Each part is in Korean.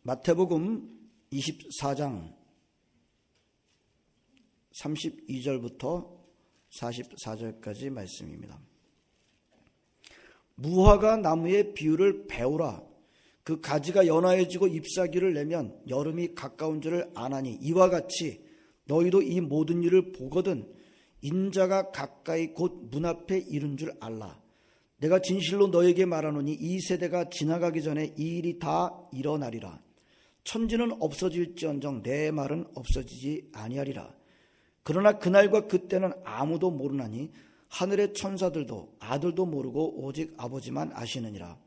마태복음 24장 32절부터 44절까지 말씀입니다. 무화과 나무의 비유를 배우라. 그 가지가 연화해지고 잎사귀를 내면 여름이 가까운 줄을 아나니 이와 같이 너희도 이 모든 일을 보거든 인자가 가까이 곧 문 앞에 이른 줄 알라. 내가 진실로 너에게 말하노니 이 세대가 지나가기 전에 이 일이 다 일어나리라. 천지는 없어질지언정 내 말은 없어지지 아니하리라. 그러나 그날과 그때는 아무도 모르나니 하늘의 천사들도 아들도 모르고 오직 아버지만 아시느니라.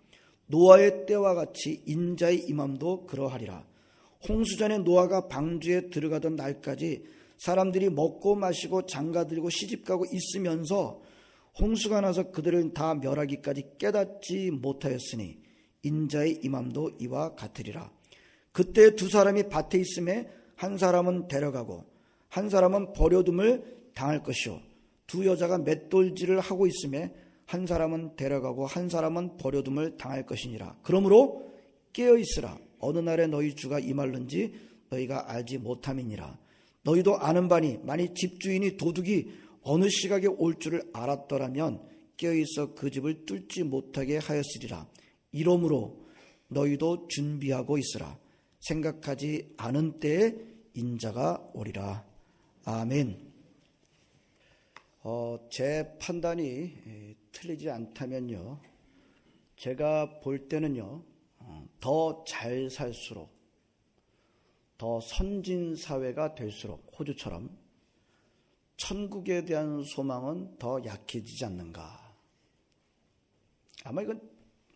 노아의 때와 같이 인자의 임함도 그러하리라. 홍수전에 노아가 방주에 들어가던 날까지 사람들이 먹고 마시고 장가들고 시집가고 있으면서 홍수가 나서 그들은 다 멸하기까지 깨닫지 못하였으니 인자의 임함도 이와 같으리라. 그때 두 사람이 밭에 있음에 한 사람은 데려가고 한 사람은 버려둠을 당할 것이요 두 여자가 맷돌질을 하고 있음에 한 사람은 데려가고 한 사람은 버려둠을 당할 것이니라. 그러므로 깨어있으라. 어느 날에 너희 주가 임할는지 너희가 알지 못함이니라. 너희도 아는 바니 만일 집주인이 도둑이 어느 시각에 올 줄을 알았더라면 깨어있어 그 집을 뚫지 못하게 하였으리라. 이러므로 너희도 준비하고 있으라. 생각하지 않은 때에 인자가 오리라. 아멘. 제 판단이 틀리지 않다면요, 제가 볼 때는요, 더 잘 살수록, 더 선진 사회가 될수록 호주처럼 천국에 대한 소망은 더 약해지지 않는가. 아마 이건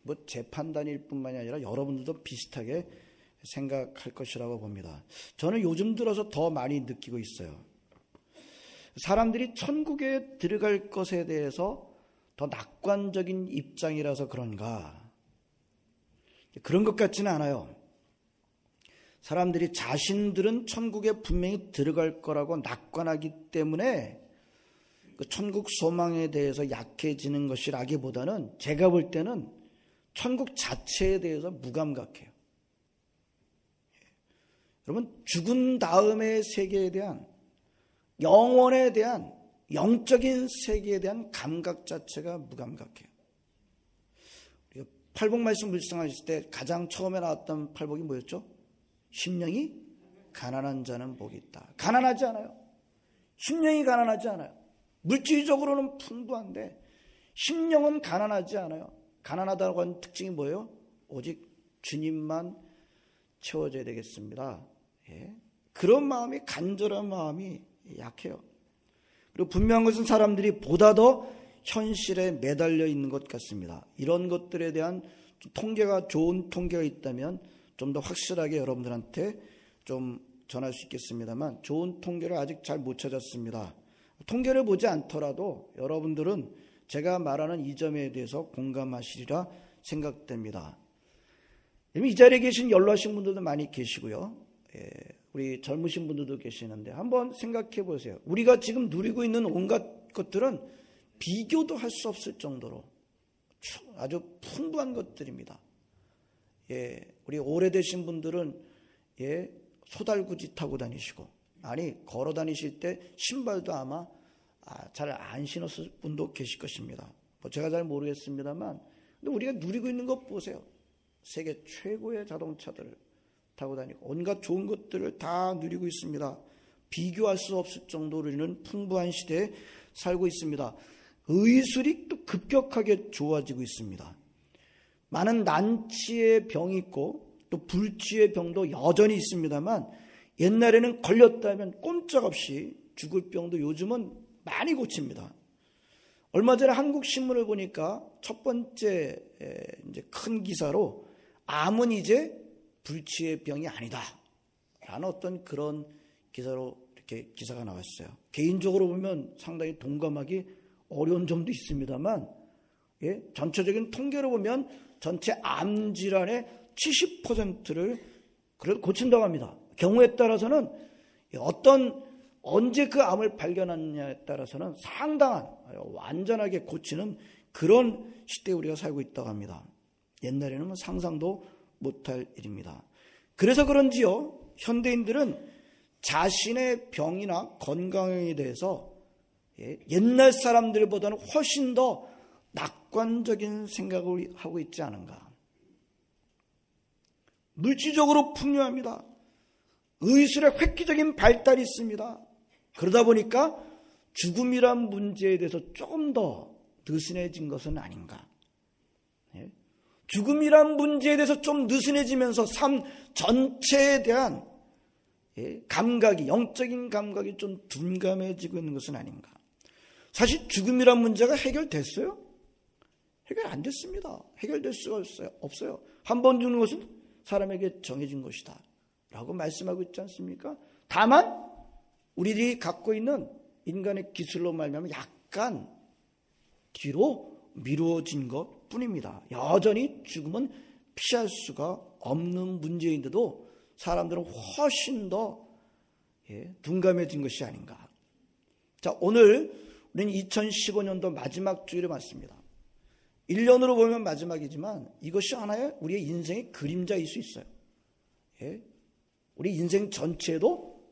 뭐 제 판단일 뿐만이 아니라 여러분들도 비슷하게 생각할 것이라고 봅니다. 저는 요즘 들어서 더 많이 느끼고 있어요. 사람들이 천국에 들어갈 것에 대해서 더 낙관적인 입장이라서 그런가. 그런 것 같지는 않아요. 사람들이 자신들은 천국에 분명히 들어갈 거라고 낙관하기 때문에 그 천국 소망에 대해서 약해지는 것이라기보다는 제가 볼 때는 천국 자체에 대해서 무감각해요. 여러분, 죽은 다음의 세계에 대한, 영혼에 대한, 영적인 세계에 대한 감각 자체가 무감각해요. 우리가 팔복 말씀 묵상하실 때 가장 처음에 나왔던 팔복이 뭐였죠? 심령이 가난한 자는 복이 있다. 가난하지 않아요. 심령이 가난하지 않아요. 물질적으로는 풍부한데 심령은 가난하지 않아요. 가난하다고 하는 특징이 뭐예요? 오직 주님만 채워져야 되겠습니다. 예. 그런 마음이, 간절한 마음이 약해요. 그리고 분명한 것은 사람들이 보다 더 현실에 매달려 있는 것 같습니다. 이런 것들에 대한 통계가, 좋은 통계가 있다면 좀 더 확실하게 여러분들한테 좀 전할 수 있겠습니다만, 좋은 통계를 아직 잘 못 찾았습니다. 통계를 보지 않더라도 여러분들은 제가 말하는 이 점에 대해서 공감하시리라 생각됩니다. 이 자리에 계신 연로하신 분들도 많이 계시고요. 우리 젊으신 분들도 계시는데 한번 생각해 보세요. 우리가 지금 누리고 있는 온갖 것들은 비교도 할 수 없을 정도로 아주 풍부한 것들입니다. 우리 오래되신 분들은 소달구지 타고 다니시고, 아니 걸어 다니실 때 신발도 아마 잘 안 신었을 분도 계실 것입니다. 제가 잘 모르겠습니다만, 근데 우리가 누리고 있는 것 보세요. 세계 최고의 자동차들을 타고 다니고 온갖 좋은 것들을 다 누리고 있습니다. 비교할 수 없을 정도로 우리는 풍부한 시대에 살고 있습니다. 의술이 또 급격하게 좋아지고 있습니다. 많은 난치의 병이 있고 또 불치의 병도 여전히 있습니다만, 옛날에는 걸렸다면 꼼짝없이 죽을 병도 요즘은 많이 고칩니다. 얼마 전에 한국신문을 보니까 첫 번째 이제 큰 기사로 암은 이제 불치의 병이 아니다 라는 어떤 그런 기사로 이렇게 기사가 나왔어요. 개인적으로 보면 상당히 동감하기 어려운 점도 있습니다만, 전체적인 통계로 보면 전체 암 질환의 70%를 그래도 고친다고 합니다. 경우에 따라서는 언제 그 암을 발견하느냐에 따라서는 상당한, 완전하게 고치는 그런 시대에 우리가 살고 있다고 합니다. 옛날에는 상상도 못할 일입니다. 그래서 그런지요, 현대인들은 자신의 병이나 건강에 대해서 옛날 사람들보다는 훨씬 더 낙관적인 생각을 하고 있지 않은가. 물질적으로 풍요합니다. 의술의 획기적인 발달이 있습니다. 그러다 보니까 죽음이란 문제에 대해서 조금 더 느슨해진 것은 아닌가. 죽음이란 문제에 대해서 좀 느슨해지면서 삶 전체에 대한 감각이, 영적인 감각이 좀 둔감해지고 있는 것은 아닌가. 사실 죽음이란 문제가 해결됐어요? 해결 안 됐습니다. 해결될 수가 없어요. 한 번 죽는 것은 사람에게 정해진 것이다 라고 말씀하고 있지 않습니까? 다만 우리들이 갖고 있는 인간의 기술로 말미암아 약간 뒤로 미루어진 것 뿐입니다. 여전히 죽음은 피할 수가 없는 문제인데도 사람들은 훨씬 더 둔감해진 것이 아닌가. 자, 오늘 우리는 2015년도 마지막 주일에 맞습니다. 1년으로 보면 마지막이지만 이것이 하나의 우리의 인생의 그림자일 수 있어요. 우리 인생 전체에도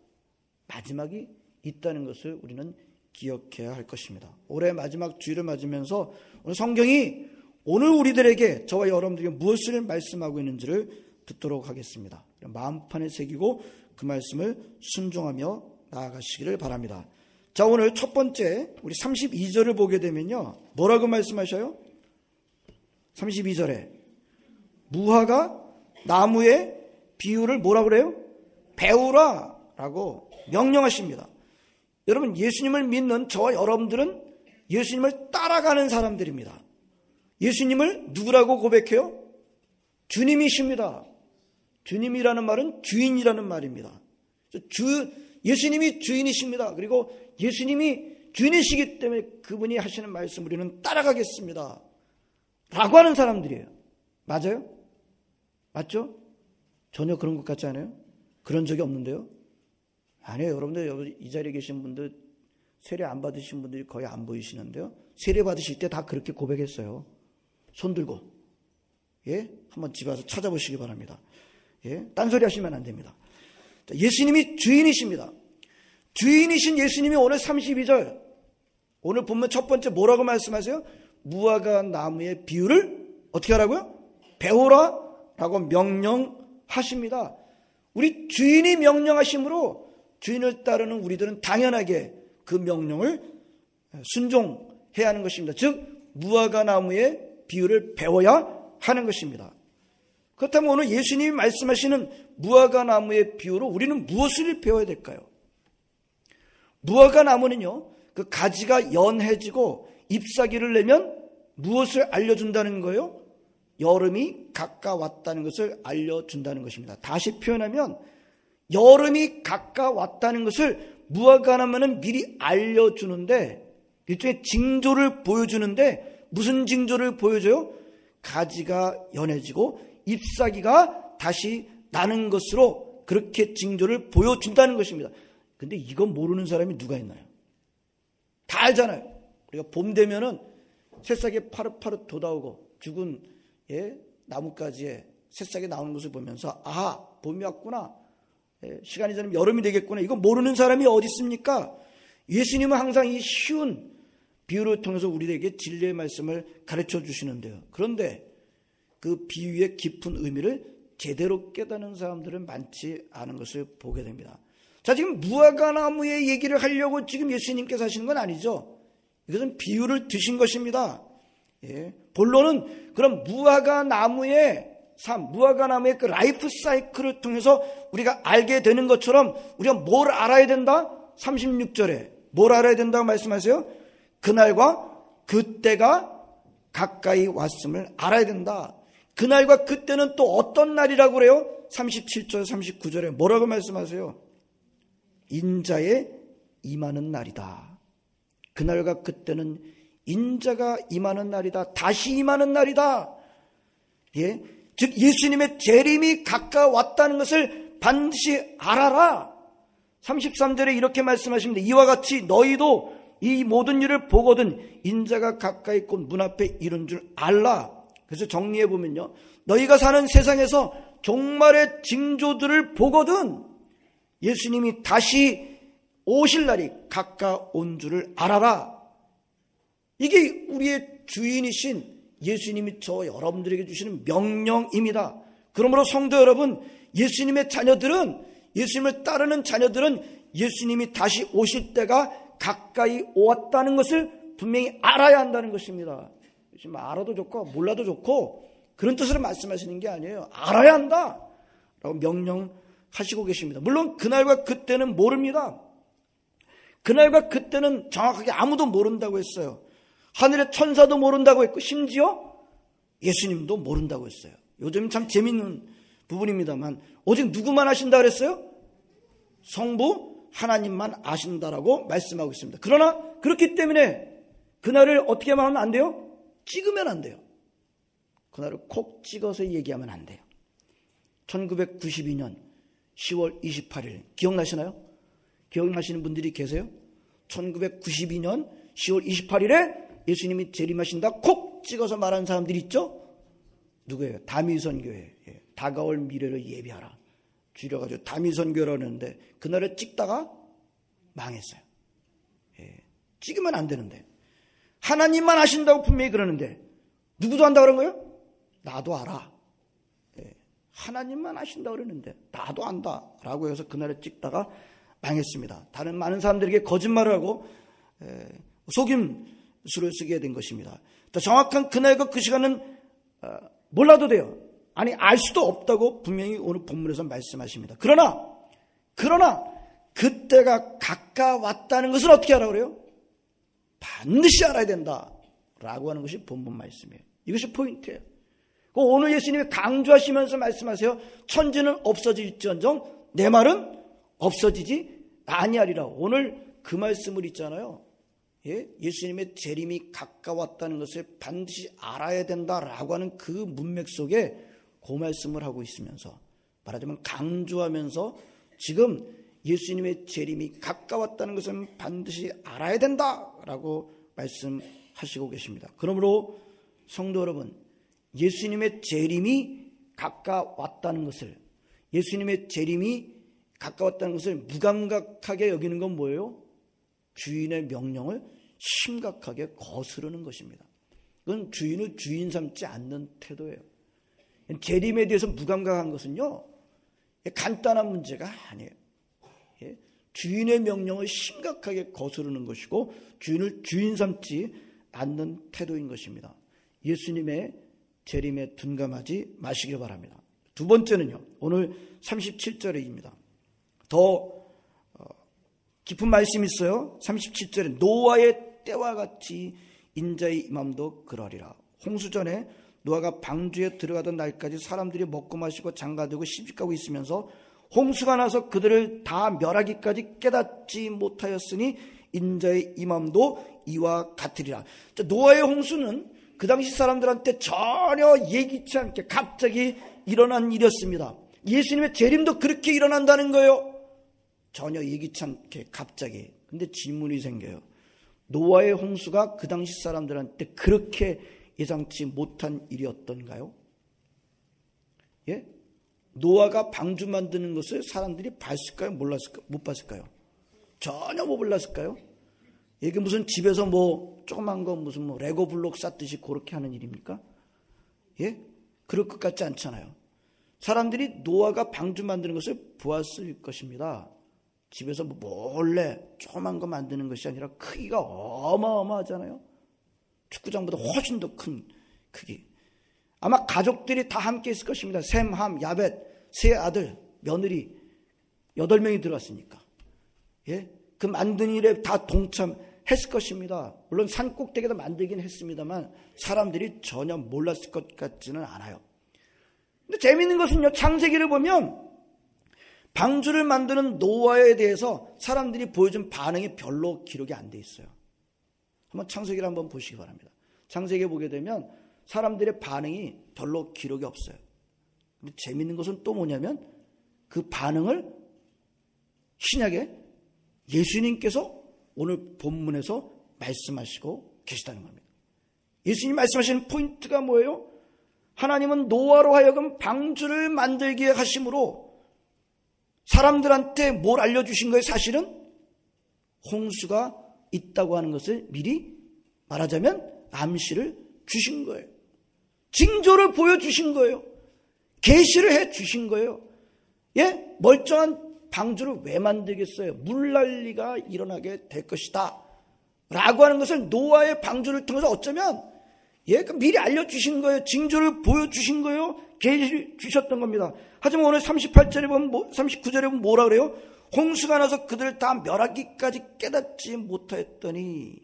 마지막이 있다는 것을 우리는 기억해야 할 것입니다. 올해 마지막 주일을 맞으면서 오늘 성경이 오늘 우리들에게, 저와 여러분들에게 무엇을 말씀하고 있는지를 듣도록 하겠습니다. 마음판에 새기고 그 말씀을 순종하며 나아가시기를 바랍니다. 자, 오늘 첫 번째 우리 32절을 보게 되면요, 뭐라고 말씀하셔요? 32절에 무화과 나무의 비유를 뭐라고 그래요? 배우라 라고 명령하십니다. 여러분, 예수님을 믿는 저와 여러분들은 예수님을 따라가는 사람들입니다. 예수님을 누구라고 고백해요? 주님이십니다. 주님이라는 말은 주인이라는 말입니다. 예수님이 주인이십니다. 그리고 예수님이 주인이시기 때문에 그분이 하시는 말씀 우리는 따라가겠습니다 라고 하는 사람들이에요. 맞아요? 맞죠? 전혀 그런 것 같지 않아요? 그런 적이 없는데요? 아니에요. 여러분들 이 자리에 계신 분들 세례 안 받으신 분들이 거의 안 보이시는데요, 세례 받으실 때 다 그렇게 고백했어요. 손 들고. 한번 집에 와서 찾아보시기 바랍니다. 딴소리 하시면 안 됩니다. 예수님이 주인이십니다. 주인이신 예수님이 오늘 32절 오늘 본문 첫 번째 뭐라고 말씀하세요? 무화과 나무의 비유를 어떻게 하라고요? 배우라 라고 명령하십니다. 우리 주인이 명령하심으로 주인을 따르는 우리들은 당연하게 그 명령을 순종해야 하는 것입니다. 즉 무화과 나무의 비유를 배워야 하는 것입니다. 그렇다면 오늘 예수님이 말씀하시는 무화과 나무의 비유로 우리는 무엇을 배워야 될까요? 무화과 나무는요, 그 가지가 연해지고 잎사귀를 내면 무엇을 알려준다는 거예요? 여름이 가까웠다는 것을 알려준다는 것입니다. 다시 표현하면 여름이 가까웠다는 것을 무화과 나무는 미리 알려주는데, 일종의 징조를 보여주는데 무슨 징조를 보여줘요? 가지가 연해지고 잎사귀가 다시 나는 것으로 그렇게 징조를 보여준다는 것입니다. 근데 이건 모르는 사람이 누가 있나요? 다 알잖아요. 우리가 봄 되면은 새싹이 파릇파릇 돋아오고 죽은 나뭇가지에 새싹이 나오는 것을 보면서 아, 봄이 왔구나, 시간이 지나면 여름이 되겠구나, 이거 모르는 사람이 어디 있습니까? 예수님은 항상 이 쉬운 비유를 통해서 우리에게 진리의 말씀을 가르쳐 주시는데요, 그런데 그 비유의 깊은 의미를 제대로 깨닫는 사람들은 많지 않은 것을 보게 됩니다. 자, 지금 무화과 나무의 얘기를 하려고 지금 예수님께서 하시는 건 아니죠. 이것은 비유를 드신 것입니다. 본론은 그럼 무화과 나무의 삶, 무화과 나무의 그 라이프 사이클을 통해서 우리가 알게 되는 것처럼 우리가 뭘 알아야 된다? 36절에 뭘 알아야 된다고 말씀하세요? 그날과 그때가 가까이 왔음을 알아야 된다. 그날과 그때는 또 어떤 날이라고 그래요? 37절 39절에 뭐라고 말씀하세요? 인자의 임하는 날이다. 그날과 그때는 인자가 임하는 날이다. 다시 임하는 날이다. 즉 예수님의 재림이 가까웠다는 것을 반드시 알아라. 33절에 이렇게 말씀하십니다. 이와 같이 너희도 이 모든 일을 보거든 인자가 가까이 곧 문 앞에 이른 줄 알라. 그래서 정리해 보면요, 너희가 사는 세상에서 종말의 징조들을 보거든 예수님이 다시 오실 날이 가까운 줄을 알아라. 이게 우리의 주인이신 예수님이 저 여러분들에게 주시는 명령입니다. 그러므로 성도 여러분, 예수님의 자녀들은, 예수님을 따르는 자녀들은 예수님이 다시 오실 때가 가까이 왔다는 것을 분명히 알아야 한다는 것입니다. 지금 알아도 좋고 몰라도 좋고 그런 뜻으로 말씀하시는 게 아니에요. 알아야 한다 라고 명령하시고 계십니다. 물론 그날과 그때는 모릅니다. 그날과 그때는 정확하게 아무도 모른다고 했어요. 하늘의 천사도 모른다고 했고 심지어 예수님도 모른다고 했어요. 요즘 참 재밌는 부분입니다만 오직 누구만 아신다 그랬어요? 성부 하나님만 아신다라고 말씀하고 있습니다. 그러나 그렇기 때문에 그날을 어떻게 하면 안 돼요? 찍으면 안 돼요. 그날을 콕 찍어서 얘기하면 안 돼요. 1992년 10월 28일 기억나시나요? 기억나시는 분들이 계세요? 1992년 10월 28일에 예수님이 재림하신다 콕 찍어서 말하는 사람들이 있죠? 누구예요? 다미선교회. 다가올 미래를 예비하라. 줄여가지고 다미선교회라고 하는데 그날을 찍다가 망했어요. 찍으면 안 되는데 하나님만 아신다고 분명히 그러는데 누구도 안다고 그런 거예요? 나도 알아. 하나님만 아신다고 그러는데 나도 안다라고 해서 그날을 찍다가 망했습니다. 다른 많은 사람들에게 거짓말을 하고 속임수를 쓰게 된 것입니다. 정확한 그날과 그 시간은 몰라도 돼요. 아니 알 수도 없다고 분명히 오늘 본문에서 말씀하십니다. 그러나 그때가 가까웠다는 것을 어떻게 하라고 그래요? 반드시 알아야 된다라고 하는 것이 본문 말씀이에요. 이것이 포인트예요. 오늘 예수님이 강조하시면서 말씀하세요. 천지는 없어질지언정 내 말은 없어지지 아니하리라. 오늘 그 말씀을 있잖아요. 예수님의 재림이 가까웠다는 것을 반드시 알아야 된다라고 하는 그 문맥 속에 그 말씀을 하고 있으면서 말하자면 강조하면서 지금 예수님의 재림이 가까웠다는 것은 반드시 알아야 된다라고 말씀하시고 계십니다. 그러므로 성도 여러분, 예수님의 재림이 가까웠다는 것을, 예수님의 재림이 가까웠다는 것을 무감각하게 여기는 건 뭐예요? 주인의 명령을 심각하게 거스르는 것입니다. 그건 주인을 주인 삼지 않는 태도예요. 재림에 대해서 무감각한 것은요, 간단한 문제가 아니에요. 주인의 명령을 심각하게 거스르는 것이고 주인을 주인 삼지 않는 태도인 것입니다. 예수님의 재림에 둔감하지 마시길 바랍니다. 두 번째는요, 오늘 37절입니다. 더 깊은 말씀이 있어요. 37절에 노아의 때와 같이 인자의 임함도 그러리라. 홍수전에 노아가 방주에 들어가던 날까지 사람들이 먹고 마시고 장가들고 시집가고 있으면서 홍수가 나서 그들을 다 멸하기까지 깨닫지 못하였으니 인자의 임함도 이와 같으리라. 노아의 홍수는 그 당시 사람들한테 전혀 예기치 않게 갑자기 일어난 일이었습니다. 예수님의 재림도 그렇게 일어난다는 거예요. 전혀 예기치 않게 갑자기. 근데 질문이 생겨요. 노아의 홍수가 그 당시 사람들한테 그렇게 예상치 못한 일이었던가요? 예? 노아가 방주 만드는 것을 사람들이 봤을까요? 몰랐을까요? 못 봤을까요? 전혀 못 몰랐을까요? 이게 무슨 집에서 뭐 조그만 거 무슨 뭐 레고 블록 쌓듯이 그렇게 하는 일입니까? 예? 그럴 것 같지 않잖아요. 사람들이 노아가 방주 만드는 것을 보았을 것입니다. 집에서 몰래 조그만 거 만드는 것이 아니라 크기가 어마어마하잖아요. 축구장보다 훨씬 더 큰 크기. 아마 가족들이 다 함께 있을 것입니다. 셈, 함, 야벳, 세 아들, 며느리 8명이 들어왔으니까. 예? 그 만드는 일에 다 동참했을 것입니다. 물론 산 꼭대기에다 만들긴 했습니다만 사람들이 전혀 몰랐을 것 같지는 않아요. 근데 재미있는 것은요, 창세기를 보면 방주를 만드는 노아에 대해서 사람들이 보여준 반응이 별로 기록이 안 돼 있어요. 한번 창세기를 한번 보시기 바랍니다. 창세기에 보게 되면 사람들의 반응이 별로 기록이 없어요. 근데 재미있는 것은 또 뭐냐면 그 반응을 신약에 예수님께서 오늘 본문에서 말씀하시고 계시다는 겁니다. 예수님 말씀하시는 포인트가 뭐예요? 하나님은 노아로 하여금 방주를 만들게 하심으로 사람들한테 뭘 알려주신 거예요? 사실은 홍수가 있다고 하는 것을 미리 말하자면 암시를 주신 거예요. 징조를 보여주신 거예요. 계시를 해 주신 거예요. 예? 멀쩡한 방주를 왜 만들겠어요? 물난리가 일어나게 될 것이다 라고 하는 것을 노아의 방주를 통해서 어쩌면 미리 알려주신 거예요. 징조를 보여주신 거예요. 계시를 주셨던 겁니다. 하지만 오늘 38절에 보면 39절에 보면 뭐라 그래요? 홍수가 나서 그들을 다 멸하기까지 깨닫지 못하였더니,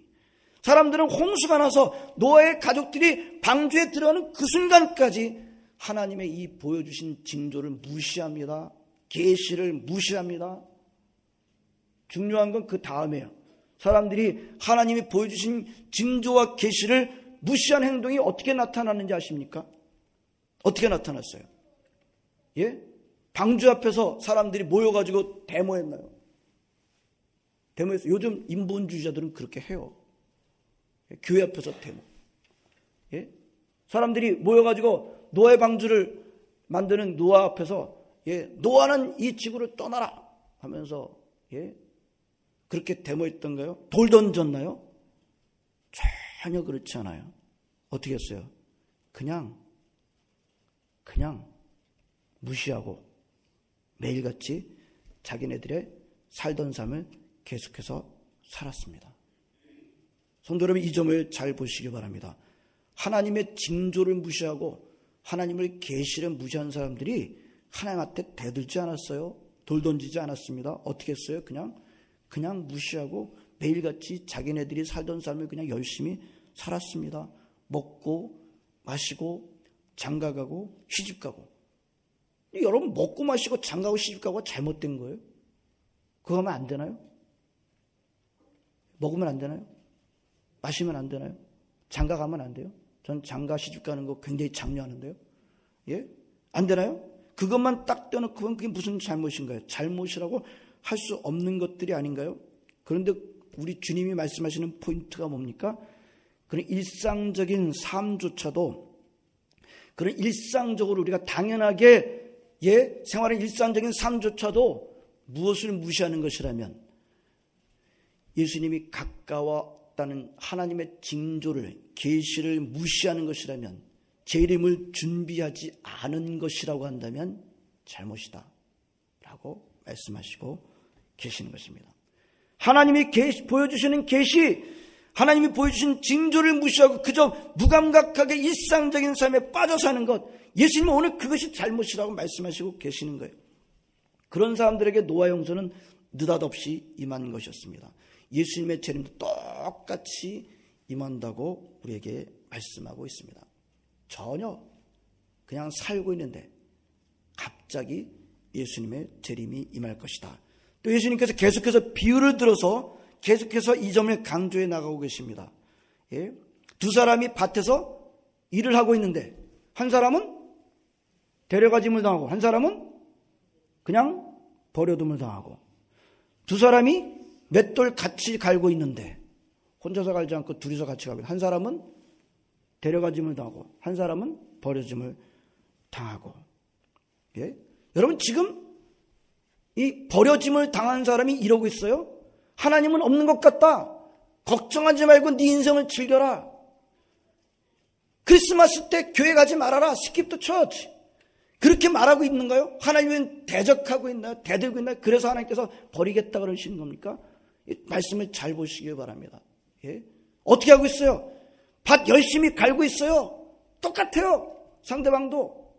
사람들은 홍수가 나서 노아의 가족들이 방주에 들어가는 그 순간까지 하나님의 이 보여주신 징조를 무시합니다. 계시를 무시합니다. 중요한 건 그 다음에요. 사람들이 하나님이 보여주신 징조와 계시를 무시한 행동이 어떻게 나타났는지 아십니까? 어떻게 나타났어요? 예? 방주 앞에서 사람들이 모여가지고 데모했나요? 데모했어요. 요즘 인본주의자들은 그렇게 해요. 교회 앞에서 데모. 예? 사람들이 모여가지고 노아의 방주를 만드는 노아 앞에서 노아는 이 지구를 떠나라 하면서 그렇게 데모했던가요? 돌 던졌나요? 전혀 그렇지 않아요. 어떻게 했어요? 그냥 무시하고 매일같이 자기네들의 살던 삶을 계속해서 살았습니다. 성도 여러분, 이 점을 잘 보시기 바랍니다. 하나님의 징조를 무시하고 하나님의 계시를 무시한 사람들이 하나님한테 대들지 않았어요. 돌 던지지 않았습니다. 어떻게 했어요? 그냥 무시하고 매일같이 자기네들이 살던 삶을 그냥 열심히 살았습니다. 먹고 마시고 장가가고 시집가고. 여러분, 먹고 마시고 장가가고 시집가고 잘못된 거예요? 그거 하면 안 되나요? 먹으면 안 되나요? 마시면 안 되나요? 장가가면 안 돼요? 전 장가 시집가는 거 굉장히 장려하는데요. 예? 안 되나요? 그것만 딱 떼어놓고 그게 무슨 잘못인가요? 잘못이라고 할 수 없는 것들이 아닌가요? 그런데 우리 주님이 말씀하시는 포인트가 뭡니까? 그런 일상적인 삶조차도, 그런 일상적으로 우리가 당연하게 생활의 일상적인 삶조차도 무엇을 무시하는 것이라면, 예수님이 가까웠다는 하나님의 징조를, 계시를 무시하는 것이라면, 재림을 준비하지 않은 것이라고 한다면 잘못이다 라고 말씀하시고 계시는 것입니다. 하나님이 보여주시는 계시, 하나님이 보여주신 징조를 무시하고 그저 무감각하게 일상적인 삶에 빠져 사는 것, 예수님은 오늘 그것이 잘못이라고 말씀하시고 계시는 거예요. 그런 사람들에게 노아 용서는 느닷없이 임한 것이었습니다. 예수님의 재림도 똑같이 임한다고 우리에게 말씀하고 있습니다. 전혀 그냥 살고 있는데 갑자기 예수님의 재림이 임할 것이다. 또 예수님께서 계속해서 비유를 들어서 계속해서 이 점을 강조해 나가고 계십니다. 두 사람이 밭에서 일을 하고 있는데 한 사람은 데려가짐을 당하고 한 사람은 그냥 버려둠을 당하고, 두 사람이 맷돌 같이 갈고 있는데 혼자서 갈지 않고 둘이서 같이 가고, 한 사람은 데려가짐을 당하고 한 사람은 버려짐을 당하고. 여러분, 지금 이 버려짐을 당한 사람이 이러고 있어요. 하나님은 없는 것 같다. 걱정하지 말고 네 인생을 즐겨라. 크리스마스 때 교회 가지 말아라. Skip the church. 그렇게 말하고 있는가요? 하나님은 대적하고 있나요? 대들고 있나요? 그래서 하나님께서 버리겠다 그러시는 겁니까? 말씀을 잘 보시기 바랍니다. 어떻게 하고 있어요? 밭 열심히 갈고 있어요. 똑같아요. 상대방도.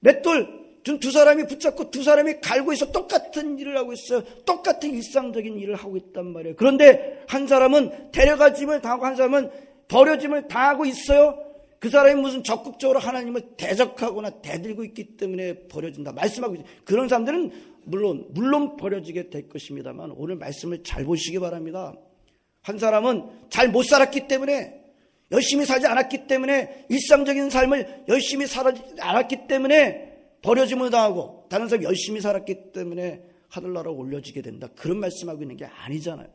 맷돌 두 사람이 붙잡고 두 사람이 갈고 있어. 똑같은 일을 하고 있어요. 똑같은 일상적인 일을 하고 있단 말이에요. 그런데 한 사람은 데려가짐을 당하고 한 사람은 버려짐을 당하고 있어요. 그 사람이 무슨 적극적으로 하나님을 대적하거나 대들고 있기 때문에 버려진다 말씀하고 있어요. 그런 사람들은 물론 버려지게 될 것입니다만, 오늘 말씀을 잘 보시기 바랍니다. 한 사람은 잘 못 살았기 때문에, 열심히 살지 않았기 때문에, 일상적인 삶을 열심히 살지 않았기 때문에 버려짐을 당하고, 다른 사람이 열심히 살았기 때문에 하늘나라로 올려지게 된다. 그런 말씀하고 있는 게 아니잖아요.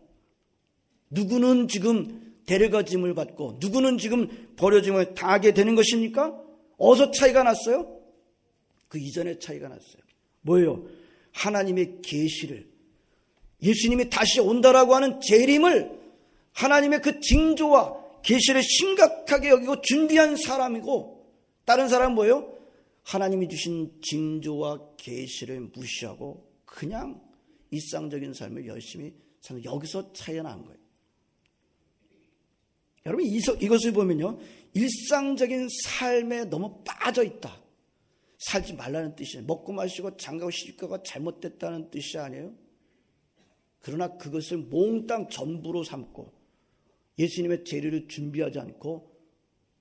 누구는 지금 데려가짐을 받고 누구는 지금 버려짐을 당하게 되는 것입니까? 어디서 차이가 났어요? 그 이전에 차이가 났어요. 뭐예요? 하나님의 계시를, 예수님이 다시 온다라고 하는 재림을, 하나님의 그 징조와 계시를 심각하게 여기고 준비한 사람이고, 다른 사람은 뭐예요? 하나님이 주신 징조와 계시를 무시하고 그냥 일상적인 삶을 열심히 사는, 여기서 차이가 난 거예요. 여러분, 이것을 보면요, 일상적인 삶에 너무 빠져 있다, 살지 말라는 뜻이에요. 먹고 마시고 장가고 시집가가 잘못됐다는 뜻이 아니에요. 그러나 그것을 몽땅 전부로 삼고 예수님의 재림을 준비하지 않고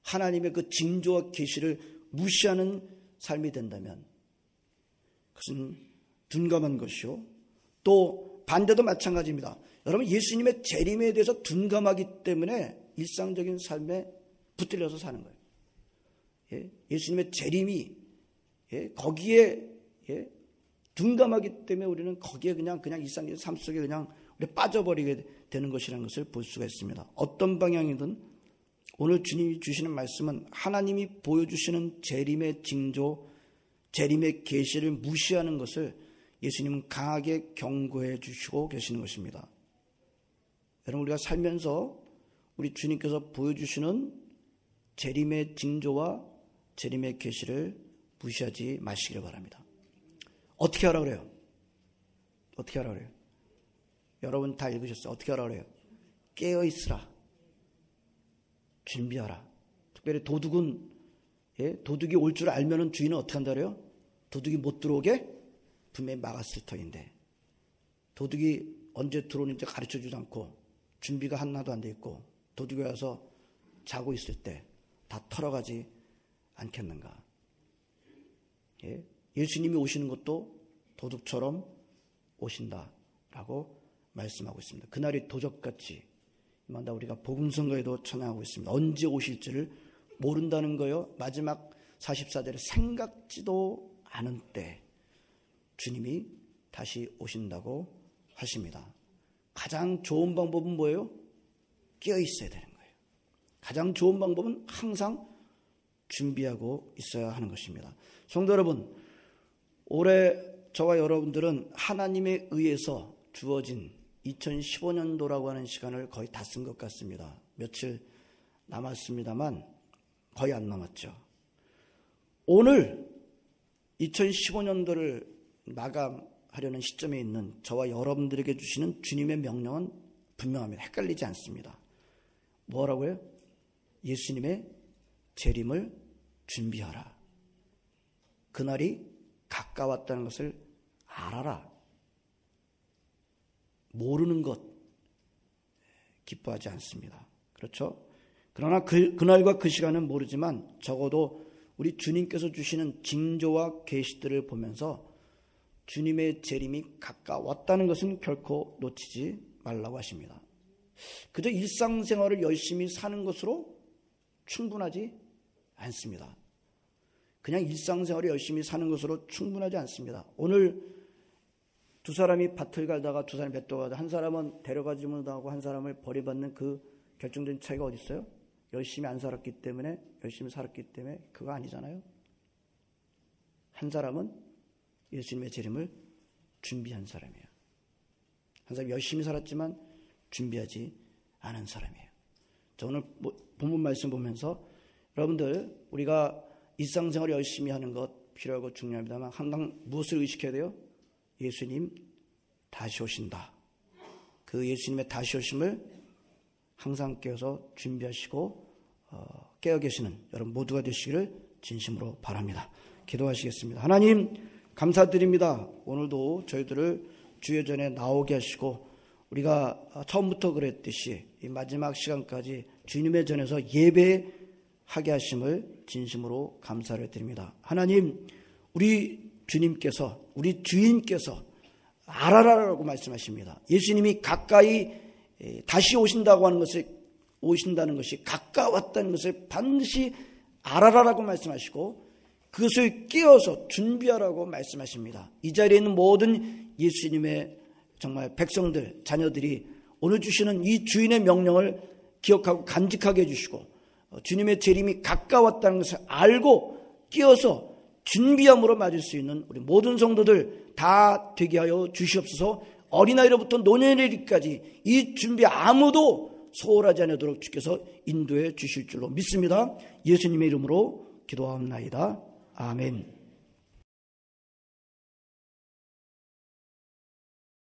하나님의 그 징조와 계시를 무시하는 삶이 된다면 그것은 둔감한 것이요, 또 반대도 마찬가지입니다. 여러분, 예수님의 재림에 대해서 둔감하기 때문에 일상적인 삶에 붙들려서 사는 거예요. 예수님의 재림이 거기에 둔감하기 때문에 우리는 거기에 그냥 일상적인 삶 속에 그냥 우리 빠져버리게 되는 것이라는 것을 볼 수가 있습니다. 어떤 방향이든 오늘 주님이 주시는 말씀은 하나님이 보여주시는 재림의 징조, 재림의 계시를 무시하는 것을 예수님은 강하게 경고해 주시고 계시는 것입니다. 여러분, 우리가 살면서 우리 주님께서 보여주시는 재림의 징조와 재림의 계시를 무시하지 마시기를 바랍니다. 어떻게 하라 그래요? 어떻게 하라 그래요? 여러분 다 읽으셨어요. 어떻게 하라 그래요? 깨어 있으라. 준비하라. 특별히 도둑은, 도둑이 올 줄 알면은 주인은 어떻게 한다 그래요? 도둑이 못 들어오게 분명히 막았을 터인데, 도둑이 언제 들어오는지 가르쳐 주지 않고 준비가 하나도 안 돼 있고 도둑이 와서 자고 있을 때 다 털어가지 않겠는가? 예수님이 오시는 것도 도둑처럼 오신다라고 말씀하고 있습니다. 그날이 도적같이 임한다. 우리가 복음성가에도 찬양하고 있습니다. 언제 오실지를 모른다는 거요. 마지막 44절에 생각지도 않은 때 주님이 다시 오신다고 하십니다. 가장 좋은 방법은 뭐예요? 깨어 있어야 되는 거예요. 가장 좋은 방법은 항상 준비하고 있어야 하는 것입니다. 성도 여러분, 올해 저와 여러분들은 하나님에 의해서 주어진 2015년도라고 하는 시간을 거의 다 쓴 것 같습니다. 며칠 남았습니다만 거의 안 남았죠. 오늘 2015년도를 마감하려는 시점에 있는 저와 여러분들에게 주시는 주님의 명령은 분명합니다. 헷갈리지 않습니다. 뭐라고요? 예수님의 재림을 준비하라. 그날이 가까웠다는 것을 알아라. 모르는 것 기뻐하지 않습니다. 그렇죠? 그러나 그날과 그 시간은 모르지만 적어도 우리 주님께서 주시는 징조와 계시들을 보면서 주님의 재림이 가까웠다는 것은 결코 놓치지 말라고 하십니다. 그저 일상생활을 열심히 사는 것으로 충분하지 않습니다. 그냥 일상생활을 열심히 사는 것으로 충분하지 않습니다. 오늘 두 사람이 밭을 갈다가 두 사람이 뱃도 가다 한 사람은 데려가지 못하고 한 사람을 버림받는 그 결정적인 차이가 어디 있어요? 열심히 안 살았기 때문에, 열심히 살았기 때문에 그거 아니잖아요. 한 사람은 예수님의 재림을 준비한 사람이에요. 한 사람이 열심히 살았지만 준비하지 않은 사람이에요. 저 오늘 본문 말씀 보면서 여러분들, 우리가 일상생활을 열심히 하는 것 필요하고 중요합니다만 항상 무엇을 의식해야 돼요? 예수님 다시 오신다. 그 예수님의 다시 오심을 항상 깨어서 준비하시고 깨어 계시는 여러분 모두가 되시기를 진심으로 바랍니다. 기도하시겠습니다. 하나님 감사드립니다. 오늘도 저희들을 주의 전에 나오게 하시고 우리가 처음부터 그랬듯이 이 마지막 시간까지 주님의 전에서 예배하게 하심을 진심으로 감사를 드립니다. 하나님, 우리 주님께서, 우리 주인께서 알아라라고 말씀하십니다. 예수님이 가까이 다시 오신다고 하는 것을, 오신다는 것이 가까웠다는 것을 반드시 알아라라고 말씀하시고 그것을 깨어서 준비하라고 말씀하십니다. 이 자리에 있는 모든 예수님의 정말 백성들, 자녀들이 오늘 주시는 이 주인의 명령을 기억하고 간직하게 해주시고 주님의 재림이 가까웠다는 것을 알고 끼어서 준비함으로 맞을 수 있는 우리 모든 성도들 다 되게 하여 주시옵소서. 어린아이로부터 노년에 이르기까지 이 준비 아무도 소홀하지 않도록 주께서 인도해 주실 줄로 믿습니다. 예수님의 이름으로 기도하옵나이다. 아멘.